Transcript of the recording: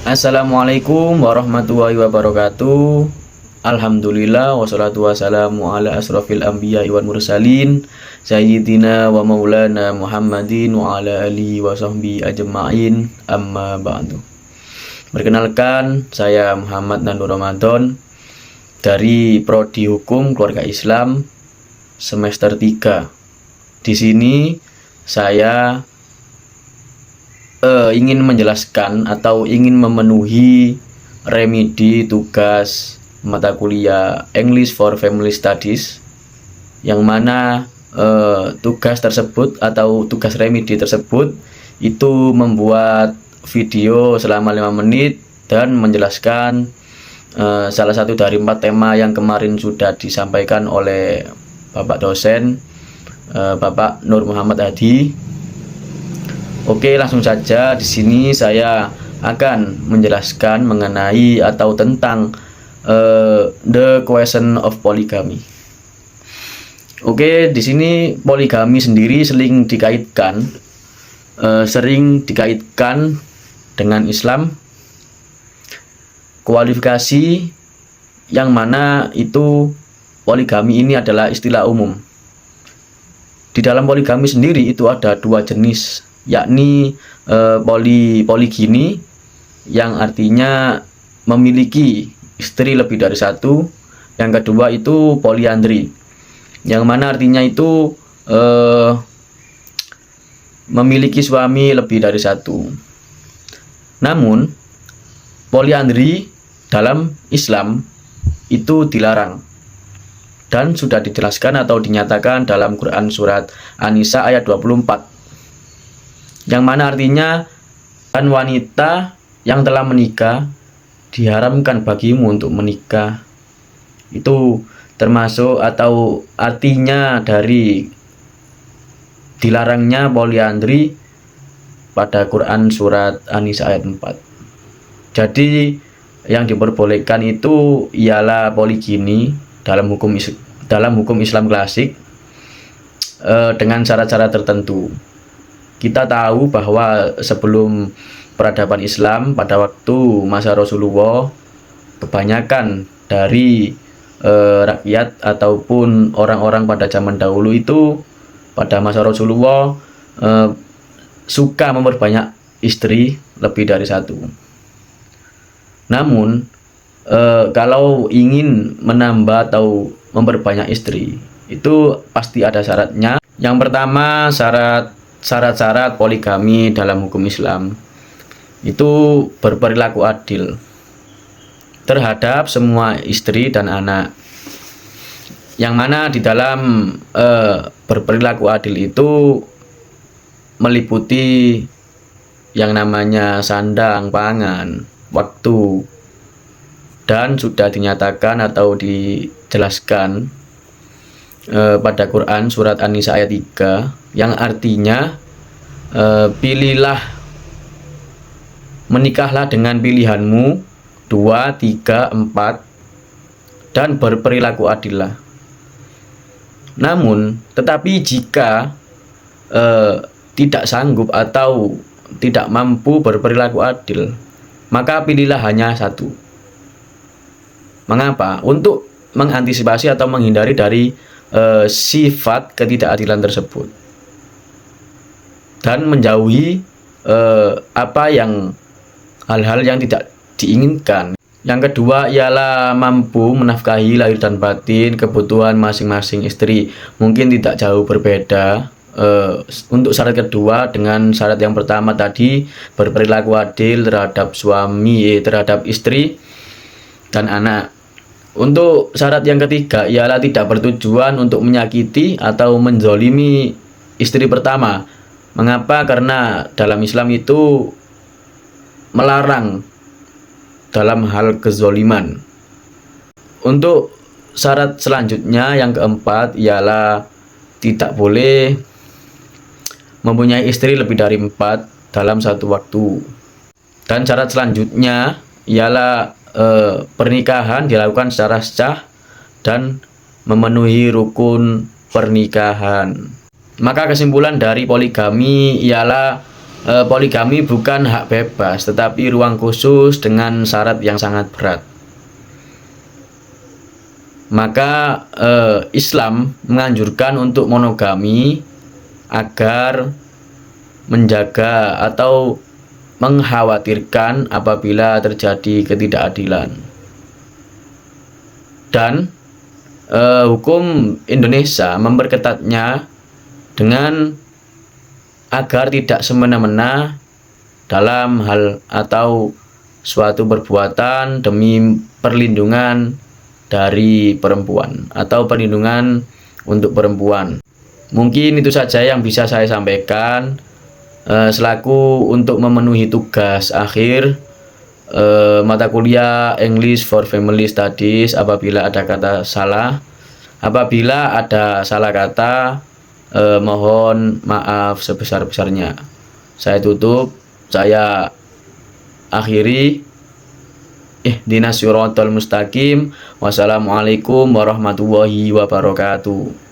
Assalamualaikum warahmatullahi wabarakatuh. Alhamdulillah wassalatu wassalamu ala asrofil anbiya wal mursalin Sayyidina wa maulana Muhammadin wa ala alihi wa sahbihi ajma'in, amma ba'du. Perkenalkan, saya Muhammad Nandur Ramadan dari Prodi Hukum Keluarga Islam semester 3. Di sini saya ingin menjelaskan atau ingin memenuhi remedi tugas mata kuliah English for Family Studies, yang mana tugas tersebut atau tugas remedi tersebut itu membuat video selama 5 menit dan menjelaskan salah satu dari 4 tema yang kemarin sudah disampaikan oleh Bapak dosen Bapak Nur Muhammad Hadi. Oke, langsung saja. Di sini saya akan menjelaskan mengenai atau tentang the question of polygamy. Oke, di sini poligami sendiri sering dikaitkan dengan Islam. Kualifikasi yang mana itu poligami ini adalah istilah umum. Di dalam poligami sendiri itu ada 2 jenis, yakni poligini yang artinya memiliki istri lebih dari 1. Yang kedua itu poliandri, yang mana artinya itu memiliki suami lebih dari 1. Namun poliandri dalam Islam itu dilarang dan sudah dijelaskan atau dinyatakan dalam Quran surat An-Nisa ayat 24, yang mana artinya dan wanita yang telah menikah diharamkan bagimu untuk menikah. Itu termasuk atau artinya dari dilarangnya poliandri pada Quran surat An-Nisa ayat 4. Jadi yang diperbolehkan itu ialah poligini dalam hukum Islam klasik dengan syarat-syarat tertentu. Kita tahu bahwa sebelum peradaban Islam pada waktu masa Rasulullah, kebanyakan dari rakyat ataupun orang-orang pada zaman dahulu itu pada masa Rasulullah suka memperbanyak istri lebih dari 1. Namun kalau ingin menambah atau memperbanyak istri itu pasti ada syaratnya. Yang pertama, syarat-syarat poligami dalam hukum Islam itu berperilaku adil terhadap semua istri dan anak, yang mana di dalam berperilaku adil itu meliputi yang namanya sandang, pangan, waktu, dan sudah dinyatakan atau dijelaskan pada Quran surat An-Nisa ayat 3, yang artinya menikahlah dengan pilihanmu 2, 3, 4 dan berperilaku adillah. Namun tetapi jika tidak sanggup atau tidak mampu berperilaku adil, maka pilihlah hanya 1. Mengapa? Untuk mengantisipasi atau menghindari dari sifat ketidakadilan tersebut dan menjauhi hal-hal yang tidak diinginkan. Yang kedua ialah mampu menafkahi lahir dan batin kebutuhan masing-masing istri. Mungkin tidak jauh berbeda untuk syarat kedua dengan syarat yang pertama tadi, berperilaku adil terhadap terhadap istri dan anak. Untuk syarat yang ketiga ialah tidak bertujuan untuk menyakiti atau menzolimi istri pertama. Mengapa? Karena dalam Islam itu melarang dalam hal kezoliman. Untuk syarat selanjutnya yang keempat ialah tidak boleh mempunyai istri lebih dari 4 dalam satu waktu. Dan syarat selanjutnya ialah pernikahan dilakukan secara sah dan memenuhi rukun pernikahan. Maka kesimpulan dari poligami ialah poligami bukan hak bebas, tetapi ruang khusus dengan syarat yang sangat berat. Maka Islam menganjurkan untuk monogami agar menjaga atau mengkhawatirkan apabila terjadi ketidakadilan. Dan hukum Indonesia memperketatnya dengan agar tidak semena-mena dalam hal atau suatu perbuatan demi perlindungan dari perempuan atau perlindungan untuk perempuan. Mungkin itu saja yang bisa saya sampaikan selaku untuk memenuhi tugas akhir mata kuliah English for Family Studies. Apabila ada kata salah, apabila ada salah kata, mohon maaf sebesar-besarnya. Saya tutup, saya akhiri. Ihdinas siratal mustaqim. Wassalamualaikum warahmatullahi wabarakatuh.